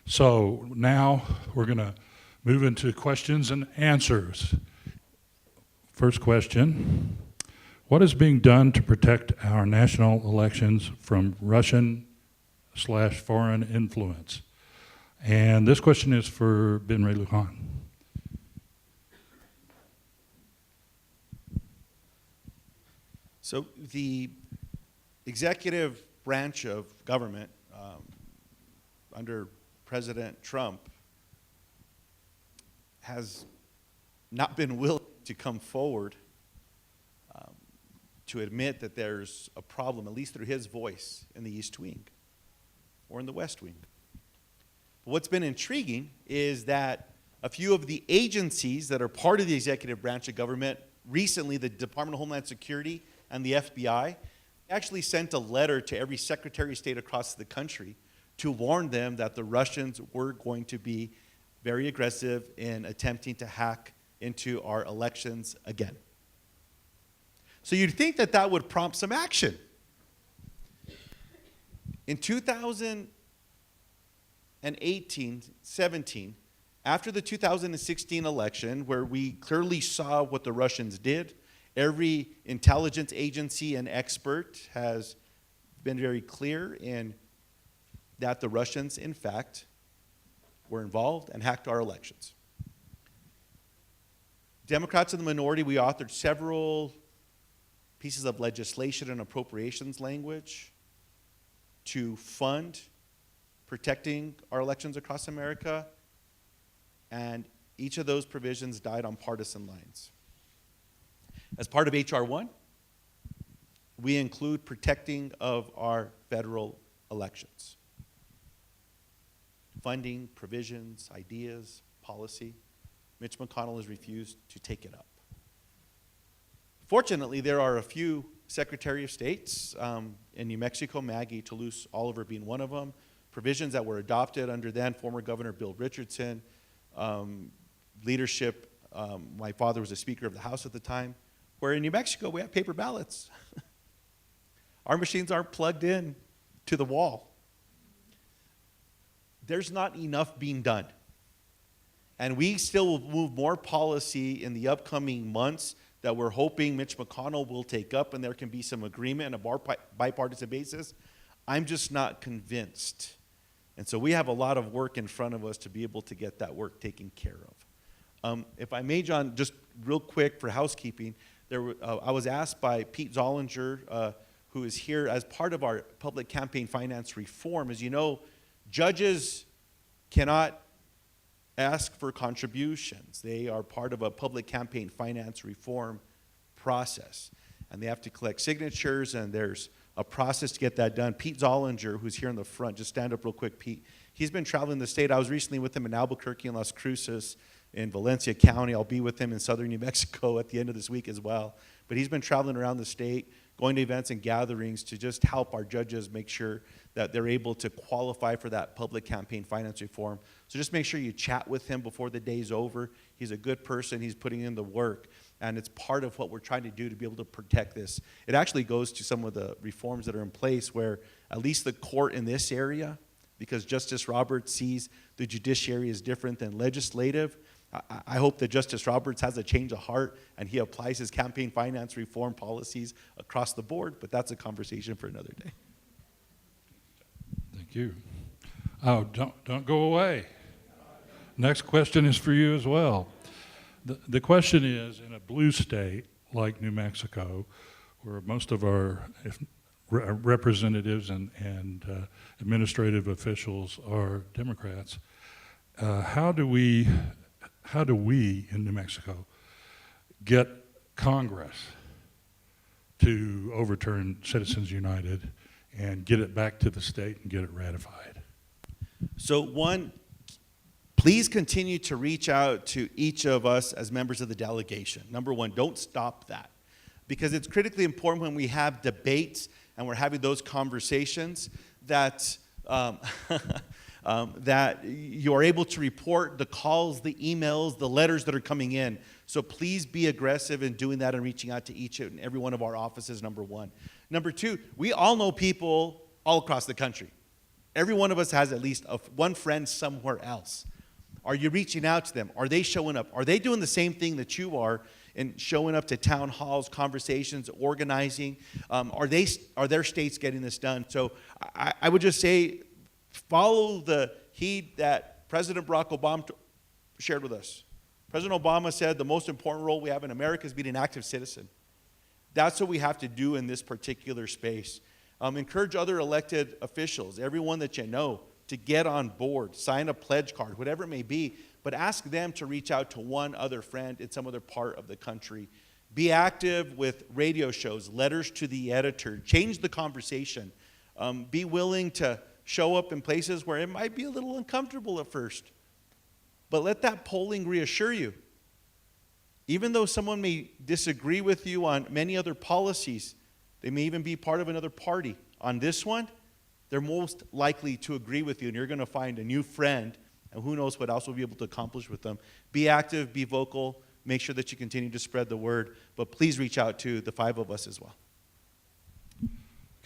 So now we're going to move into questions and answers. First question, what is being done to protect our national elections from Russian/foreign influence? And this question is for Ben Ray Luján. So the executive branch of government under President Trump has not been willing to come forward to admit that there's a problem, at least through his voice, in the East Wing or in the West Wing. But what's been intriguing is that a few of the agencies that are part of the executive branch of government, recently the Department of Homeland Security and the FBI, actually sent a letter to every Secretary of State across the country to warn them that the Russians were going to be very aggressive in attempting to hack into our elections again. So you'd think that that would prompt some action. In 2018, 17, after the 2016 election, where we clearly saw what the Russians did, every intelligence agency and expert has been very clear in that the Russians, in fact, were involved and hacked our elections. Democrats in the minority, we authored several pieces of legislation and appropriations language to fund protecting our elections across America, and each of those provisions died on partisan lines. As part of H.R. 1, we include protecting of our federal elections. Funding, provisions, ideas, policy. Mitch McConnell has refused to take it up. Fortunately, there are a few Secretary of States in New Mexico, Maggie Toulouse Oliver being one of them, provisions that were adopted under then former Governor Bill Richardson, leadership. My father was a Speaker of the House at the time, where in New Mexico we have paper ballots. Our machines aren't plugged in to the wall. There's not enough being done. And we still will move more policy in the upcoming months that we're hoping Mitch McConnell will take up and there can be some agreement on a bipartisan basis. I'm just not convinced. And so we have a lot of work in front of us to be able to get that work taken care of. If I may, John, just real quick for housekeeping, I was asked by Pete Zollinger, who is here as part of our public campaign finance reform. As you know, judges cannot ask for contributions. They are part of a public campaign finance reform process. And they have to collect signatures, and there's a process to get that done. Pete Zollinger, who's here in the front, just stand up real quick, Pete. He's been traveling the state. I was recently with him in Albuquerque and Las Cruces in Valencia County. I'll be with him in southern New Mexico at the end of this week as well. But he's been traveling around the state, going to events and gatherings to just help our judges make sure that they're able to qualify for that public campaign finance reform. So just make sure you chat with him before the day's over. He's a good person. He's putting in the work. And it's part of what we're trying to do to be able to protect this. It actually goes to some of the reforms that are in place where at least the court in this area, because Justice Roberts sees the judiciary as different than legislative, I hope that Justice Roberts has a change of heart and he applies his campaign finance reform policies across the board, but that's a conversation for another day. Thank you. Oh, don't go away. Next question is for you as well. The question is, in a blue state like New Mexico, where most of our representatives and administrative officials are Democrats, how do we in New Mexico get Congress to overturn Citizens United and get it back to the state and get it ratified? So one, please continue to reach out to each of us as members of the delegation. Number one, don't stop that, because it's critically important when we have debates and we're having those conversations that that you are able to report the calls, the emails, the letters that are coming in. So please be aggressive in doing that and reaching out to each and every one of our offices, number one. Number two, we all know people all across the country. Every one of us has at least one friend somewhere else. Are you reaching out to them? Are they showing up? Are they doing the same thing that you are and showing up to town halls, conversations, organizing? Are their states getting this done? So I would just say, follow the heed that President Barack Obama shared with us. President Obama said the most important role we have in America is being an active citizen. That's what we have to do in this particular space. Encourage other elected officials, everyone that you know, to get on board, sign a pledge card, whatever it may be, but ask them to reach out to one other friend in some other part of the country. Be active with radio shows, letters to the editor, change the conversation. Be willing to show up in places where it might be a little uncomfortable at first, but let that polling reassure you. Even though someone may disagree with you on many other policies, they may even be part of another party. On this one, they're most likely to agree with you, and you're going to find a new friend, and who knows what else we'll be able to accomplish with them. Be active, be vocal, make sure that you continue to spread the word, but please reach out to the five of us as well.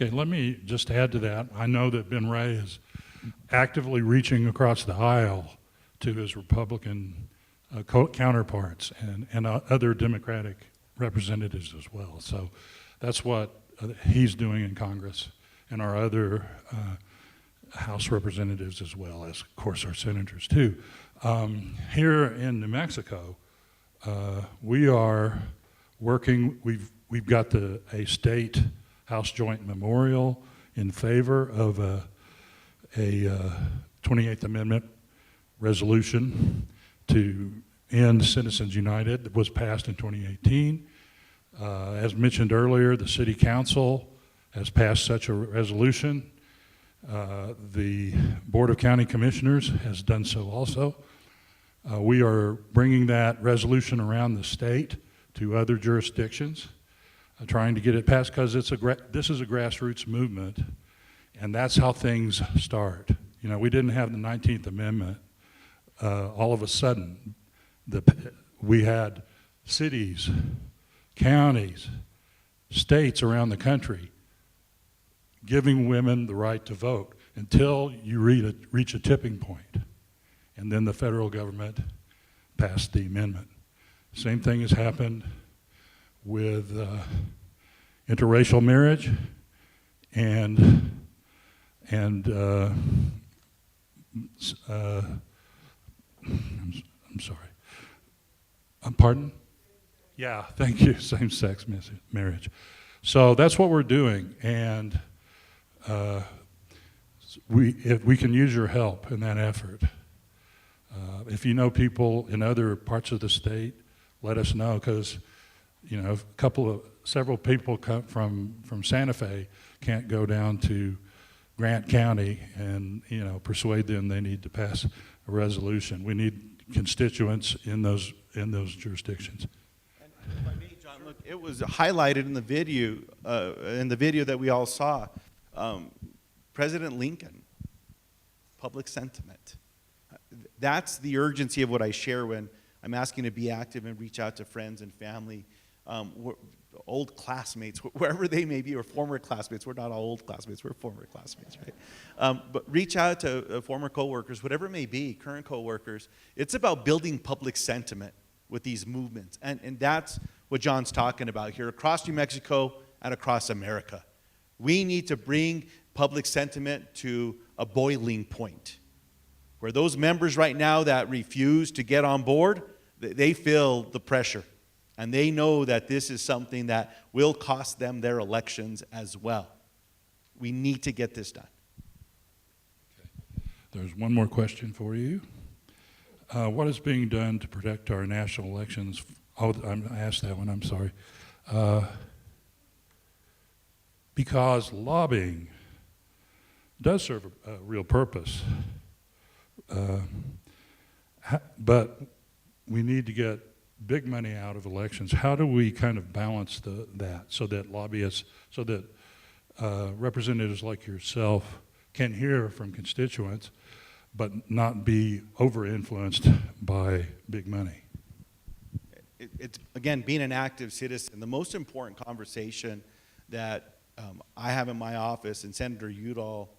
Okay, let me just add to that. I know that Ben Ray is actively reaching across the aisle to his Republican counterparts and other Democratic representatives as well. So that's what he's doing in Congress, and our other House representatives as well as, of course, our senators too. Here in New Mexico, we are working. We've got a state House Joint Memorial in favor of a 28th Amendment resolution to end Citizens United that was passed in 2018. As mentioned earlier, the City Council has passed such a resolution. The Board of County Commissioners has done so also. We are bringing that resolution around the state to other jurisdictions, trying to get it passed because this is a grassroots movement, and that's how things start. You know, we didn't have the 19th Amendment. All of a sudden, we had cities, counties, states around the country giving women the right to vote until you reach a tipping point. And then the federal government passed the amendment. Same thing has happened with interracial marriage and I'm sorry. Pardon? Yeah, thank you. Same-sex marriage. So that's what we're doing, and if we can use your help in that effort. If you know people in other parts of the state, let us know, because you know several people come from Santa Fe can't go down to Grant County and persuade them they need to pass a resolution. We need constituents in those jurisdictions. And if I may, John, look, it was highlighted in the video that we all saw. President Lincoln, public sentiment. That's the urgency of what I share when I'm asking to be active and reach out to friends and family, old classmates, wherever they may be, or former classmates. We're not all old classmates, we're former classmates, right? But reach out to former coworkers, whatever it may be, current coworkers. It's about building public sentiment with these movements. And that's what John's talking about here across New Mexico and across America. We need to bring public sentiment to a boiling point, where those members right now that refuse to get on board, they feel the pressure. And they know that this is something that will cost them their elections as well. We need to get this done. Okay. There's one more question for you. What is being done to protect our national elections? Oh, I asked that one, I'm sorry. Because lobbying does serve a real purpose. But we need to get big money out of elections. How do we kind of balance that so that lobbyists, so that representatives like yourself can hear from constituents but not be over-influenced by big money? It's, again, being an active citizen. The most important conversation that I have in my office, and Senator Udall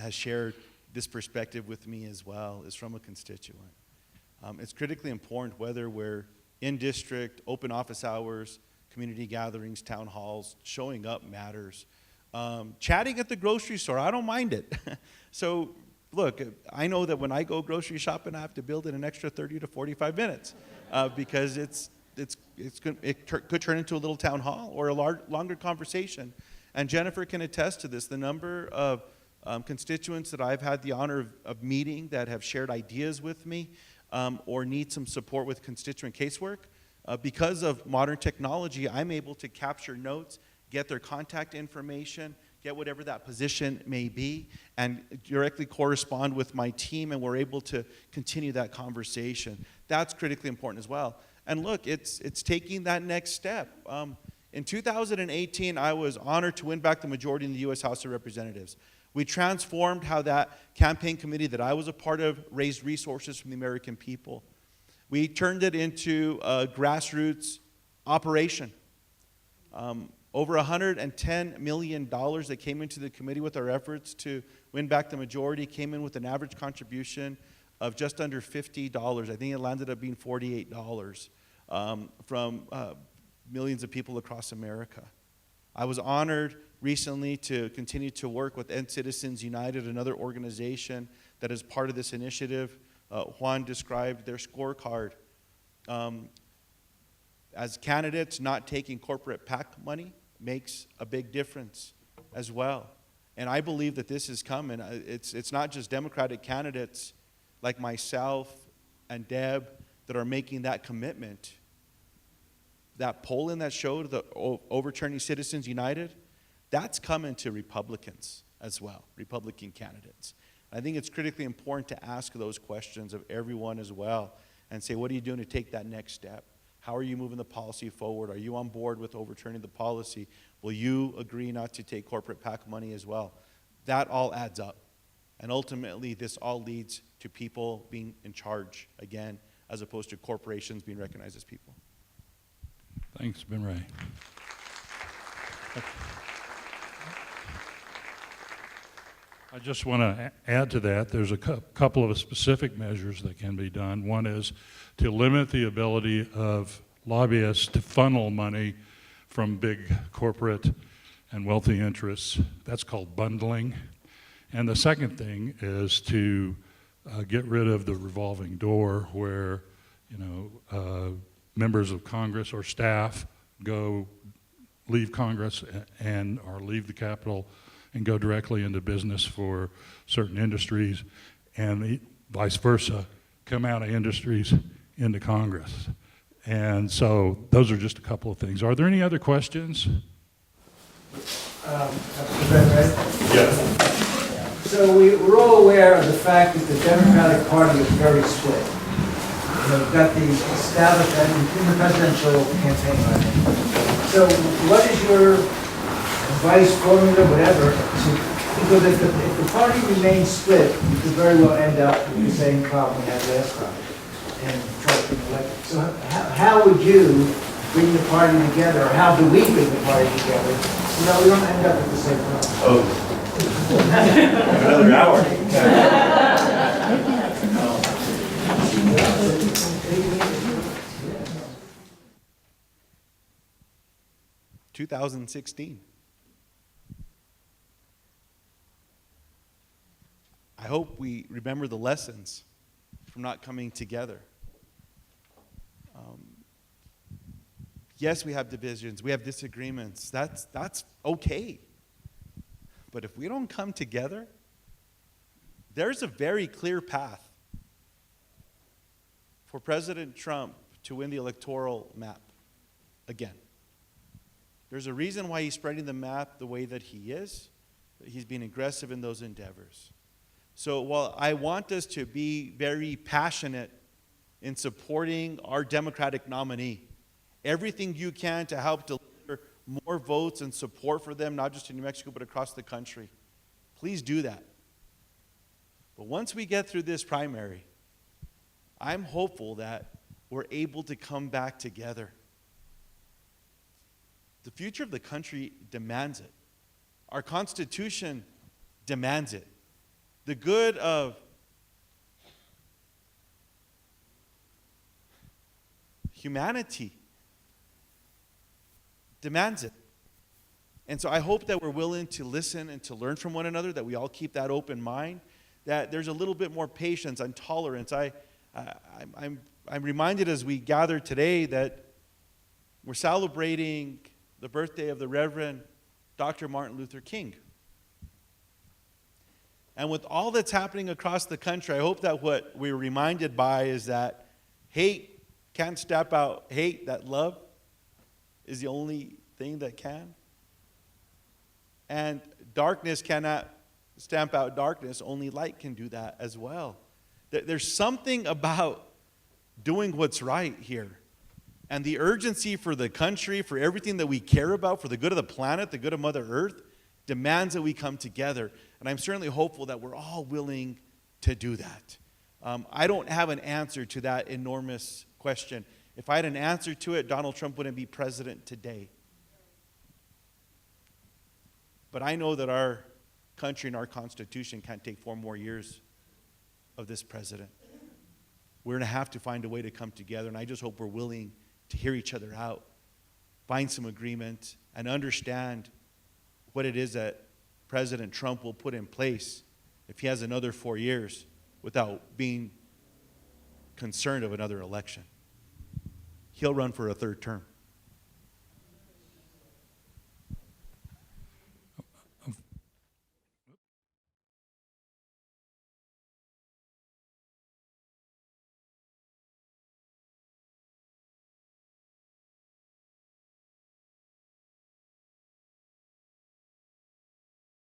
has shared this perspective with me as well, is from a constituent. It's critically important whether we're in district, open office hours, community gatherings, town halls, showing up matters. Chatting at the grocery store, I don't mind it. So look, I know that when I go grocery shopping, I have to build in an extra 30 to 45 minutes because it could turn into a little town hall or a longer conversation. And Jennifer can attest to this. The number of constituents that I've had the honor of meeting that have shared ideas with me or need some support with constituent casework, because of modern technology, I'm able to capture notes, get their contact information, get whatever that position may be, and directly correspond with my team, and we're able to continue that conversation. That's critically important as well. And look, it's taking that next step. In 2018, I was honored to win back the majority in the U.S. House of Representatives. We transformed how that campaign committee that I was a part of raised resources from the American people. We turned it into a grassroots operation. Over $110 million that came into the committee with our efforts to win back the majority came in with an average contribution of just under $50. I think it landed up being $48 from millions of people across America. I was honored recently to continue to work with End Citizens United, another organization that is part of this initiative. Juan described their scorecard. As candidates, not taking corporate PAC money makes a big difference as well. And I believe that this is coming. It's not just Democratic candidates like myself and Deb that are making that commitment. That polling that showed the overturning Citizens United, that's coming to Republicans as well, Republican candidates. I think it's critically important to ask those questions of everyone as well and say, what are you doing to take that next step? How are you moving the policy forward? Are you on board with overturning the policy? Will you agree not to take corporate PAC money as well? That all adds up. And ultimately, this all leads to people being in charge again, as opposed to corporations being recognized as people. Thanks, Ben Ray. I just want to add to that, there's a couple of specific measures that can be done. One is to limit the ability of lobbyists to funnel money from big corporate and wealthy interests. That's called bundling. And the second thing is to get rid of the revolving door where, members of Congress or staff leave Congress or leave the Capitol and go directly into business for certain industries, and vice versa, come out of industries into Congress. And so those are just a couple of things. Are there any other questions? Yes. So we're all aware of the fact that the Democratic Party is very split. We've got the established in the presidential campaign right now. So what is your advice, formula, whatever, because if the party remains split, you could very well end up with the same problem we had last time and try to be elected. So how would you bring the party together, or how do we bring the party together so that we don't end up with the same problem? Oh. Another hour. 2016. I hope we remember the lessons from not coming together. Yes, we have divisions, we have disagreements. That's okay. But if we don't come together, there's a very clear path for President Trump to win the electoral map again. There's a reason why he's spreading the map the way that he is. He's being aggressive in those endeavors. So while I want us to be very passionate in supporting our Democratic nominee, everything you can to help deliver more votes and support for them, not just in New Mexico, but across the country, please do that. But once we get through this primary, I'm hopeful that we're able to come back together. The future of the country demands it. Our Constitution demands it. The good of humanity demands it. And so I hope that we're willing to listen and to learn from one another, that we all keep that open mind, that there's a little bit more patience and tolerance. I'm reminded as we gather today that we're celebrating the birthday of the Reverend Dr. Martin Luther King. And with all that's happening across the country, I hope that what we're reminded by is that hate can't stamp out hate, that love is the only thing that can. And darkness cannot stamp out darkness, only light can do that as well. There's something about doing what's right here. And the urgency for the country, for everything that we care about, for the good of the planet, the good of Mother Earth, demands that we come together. And I'm certainly hopeful that we're all willing to do that. I don't have an answer to that enormous question. If I had an answer to it, Donald Trump wouldn't be president today. But I know that our country and our Constitution can't take 4 more years of this president. We're going to have to find a way to come together, and I just hope we're willing to hear each other out, find some agreement, and understand what it is that President Trump will put in place if he has another 4 years without being concerned of another election. He'll run for a 3rd term.